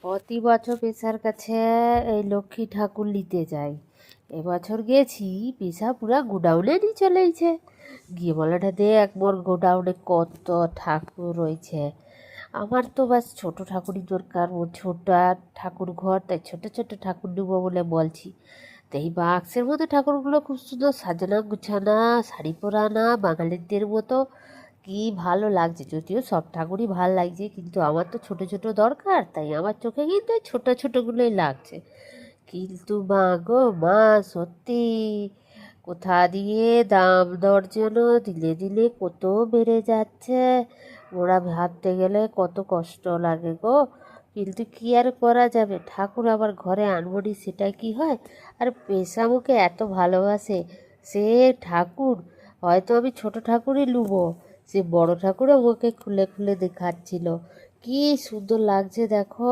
প্রতি বছর পেশার কাছে এই লক্ষ্মী ঠাকুর নিতে যাই। এবছর গেছি, পেশা পুরা গোডাউনে নিয়ে চলেইছে। গিয়ে বলাটা দেখ মোর গোডাউনে কত ঠাকুর রয়েছে। আমার তো বাস ছোট ঠাকুরই দরকার, ওর ছোট ঠাকুর ঘর, তাই ছোট ছোট ঠাকুর নেবো বলে বলছি। তো এই বাক্সের মধ্যে ঠাকুরগুলো খুব সুন্দর সাজানো গুছানা, শাড়ি পরানা, বাঙালিদের মতো কি ভালো লাগছে। যদিও সব ঠাকুরই ভালো লাগছে, কিন্তু আমার তো ছোট ছোট দরকার, তাই আমার চোখে কিন্তু ওই ছোট ছোটগুলোই লাগছে। কিন্তু মা গো মা, সত্যি কোথা দিয়ে দাম দর যেন দিলে দিলে কত বেড়ে যাচ্ছে। ওরা ভাবতে গেলে কত কষ্ট লাগে গো। কিন্তু কি আর করা যাবে, ঠাকুর আবার ঘরে আনবনি সেটা কি হয়? আর পেশামুখে এত ভালোবাসে সে ঠাকুর, হয়তো আমি ছোট ঠাকুরই লুবো, সে বড় ঠাকুরও ওকে খুলে খুলে দেখাচ্ছিল। কি সুন্দর লাগছে দেখো।